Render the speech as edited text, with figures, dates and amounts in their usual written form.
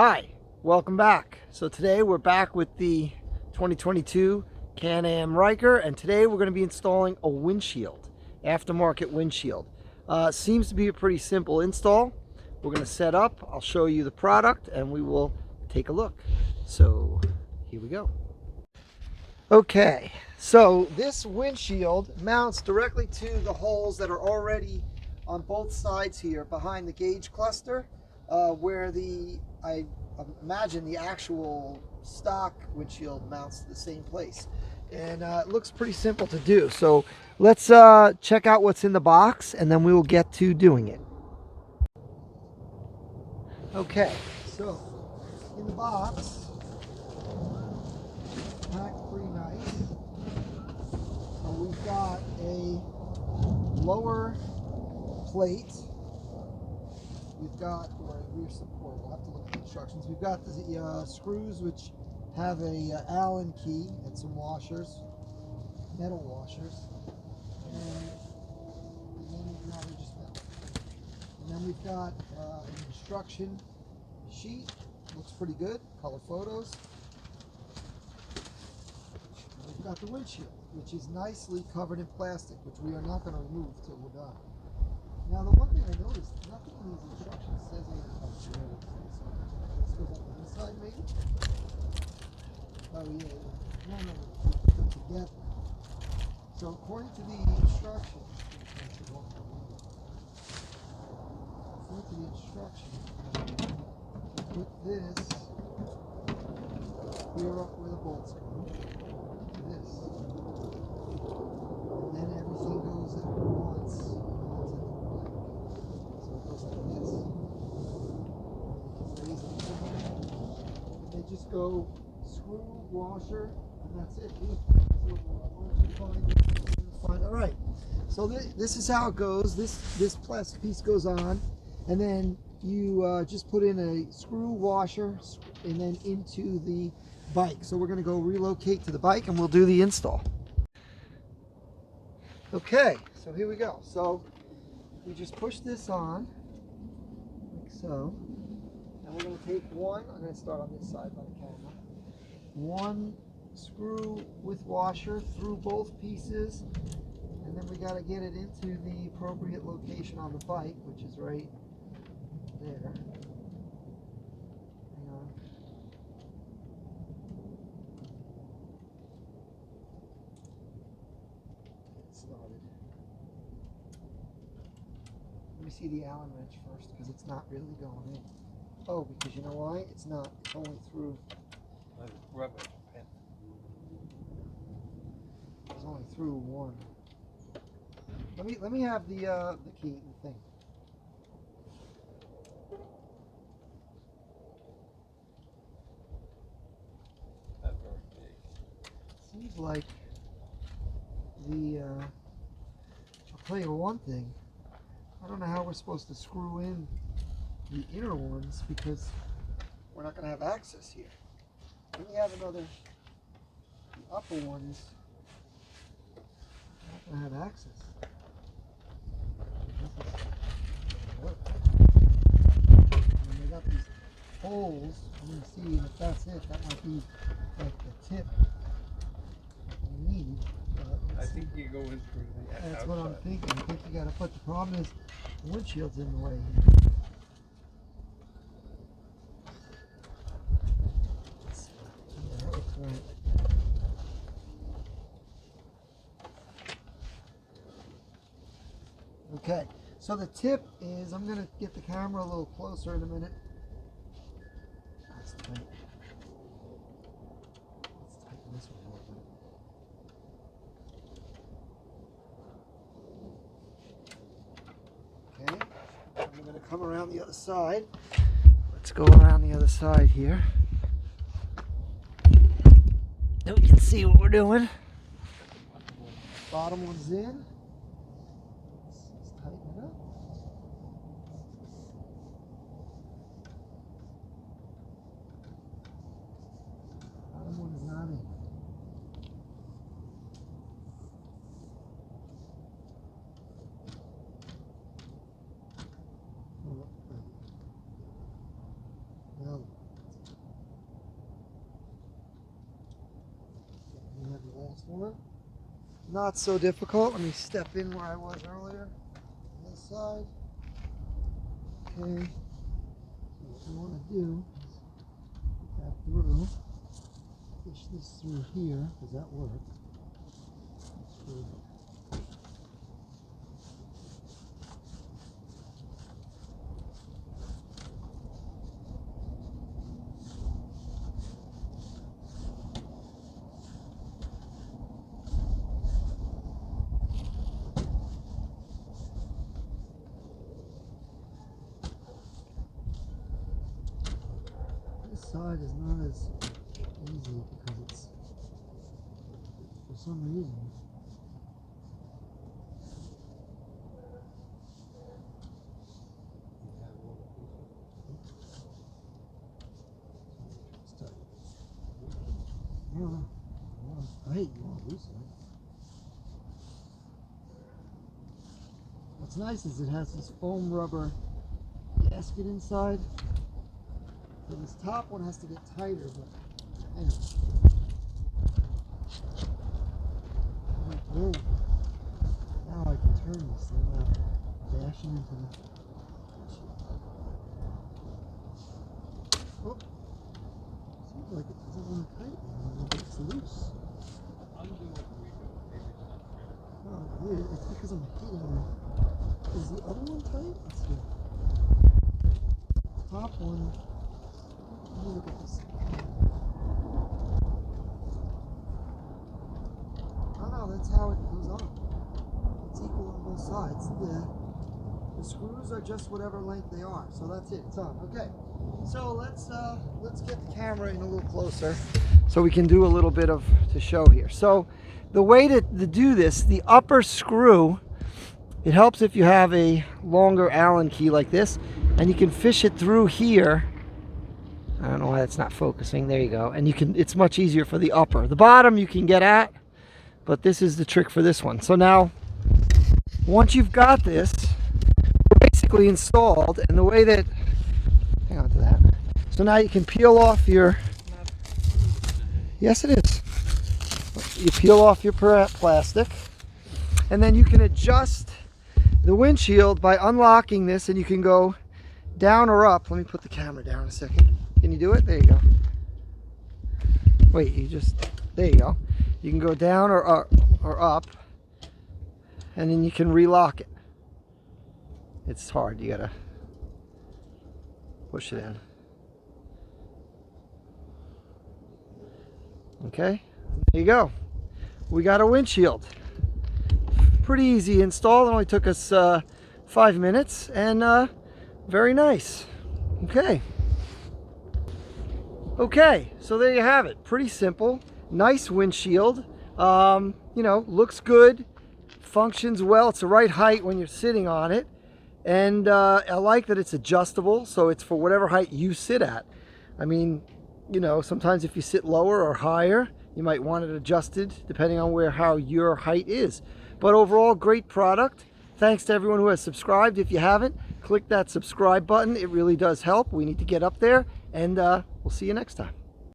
Hi, welcome back. So today we're back with the 2022 Can-Am Ryker, and today we're going to be installing a windshield, aftermarket windshield. Seems to be a pretty simple install. We're going to set up, I'll show you the product, and we will take a look. So here we go. Okay, so this windshield mounts directly to the holes that are already on both sides here behind the gauge cluster, where I imagine the actual stock windshield mounts to the same place. And it looks pretty simple to do. So let's check out what's in the box, and then we will get to doing it. Okay, so in the box, packed pretty nice. We've got a lower plate. We've got, or rear support, we'll have to look at the instructions. We've got the screws which have a Allen key and some washers, metal washers. And then we've got an instruction sheet. Looks pretty good, color photos. We've got the windshield, which is nicely covered in plastic, which we are not going to remove till we're done. Now, the one thing I noticed, nothing in these instructions says anything about drilling. So this goes up on this side, maybe? Oh, yeah. No, put together. So, according to the instructions, put this here up where the bolts go. This. And then everything goes at once. So it goes like this. They just go screw, washer, and that's it. All right. So this is how it goes. This plastic piece goes on, and then you just put in a screw, washer, and then into the bike. So we're going to go relocate to the bike, and we'll do the install. Okay, so here we go. So we just push this on, like so. And we're going to take one, I'm going to start on this side by the camera. One screw with washer through both pieces. And then we got to get it into the appropriate location on the bike, which is right there. Hang on. Get started. Let me see the Allen wrench first, because it's not really going in. Oh, because you know why? It's not. It's only through. Rubber pen. It's only through one. Let me have the key and thing. That's very big. Seems like I'll tell you one thing. I don't know how we're supposed to screw in the inner ones because we're not going to have access here. Then we have the upper ones. We're not going to have access. And they got these holes. I'm going to see if that's it. That might be like the tip that we need. I think you go in through the outside. That's what I'm thinking. I think you got to put. The problem is the windshield's in the way here. Yeah, that looks right. Okay, so the tip is, I'm going to get the camera a little closer in a minute. That's tight. Let's tighten this one a little bit. Okay, I'm going to come around the other side. Let's go around the other side here. Now we can see what we're doing. Bottom one's in. Let's tighten it up. Bottom one's not in. Now Last one. Not so difficult. Let me step in where I was earlier. On this side. Okay. So what we want to do is put that through. Push this through here. Does that work? This side is not as easy because it's, for some reason, I don't know. I hate you all loose. What's nice is it has this foam rubber gasket inside. So this top one has to get tighter, but anyway. Oh, now I can turn this thing without dashing into the. Oh, seems like it doesn't want to tighten. It's loose. Undo what we do. Maybe it's not fair. Oh, weird. It's because I'm hitting it. Is the other one tight? Let's see. Top one. Let me look at this. Oh no, that's how it goes on. It's equal on both sides. The screws are just whatever length they are. So that's it. It's on. Okay. So let's get the camera in a little closer so we can do a little bit of to show here. So the way to do this, the upper screw, it helps if you have a longer Allen key like this, and you can fish it through here. I don't know why that's not focusing. There you go. And you can, it's much easier for the upper. The bottom you can get at, but this is the trick for this one. So now, once you've got this, we're basically installed, and the way that, hang on to that. So now you can peel off your, yes it is. You peel off your plastic, and then you can adjust the windshield by unlocking this, and you can go down or up. Let me put the camera down a second. Can you do it? There you go. Wait, there you go. You can go down or up, and then you can relock it. It's hard, you gotta push it in. Okay, there you go. We got a windshield. Pretty easy install. It only took us 5 minutes, and very nice. Okay, so there you have it. Pretty simple, nice windshield. You know, looks good, functions well. It's the right height when you're sitting on it, and I like that it's adjustable, so it's for whatever height you sit at. I mean, you know, sometimes if you sit lower or higher, you might want it adjusted depending on how your height is. But overall, great product. Thanks to everyone who has subscribed. If you haven't, click that subscribe button. It really does help. We need to get up there, and we'll see you next time.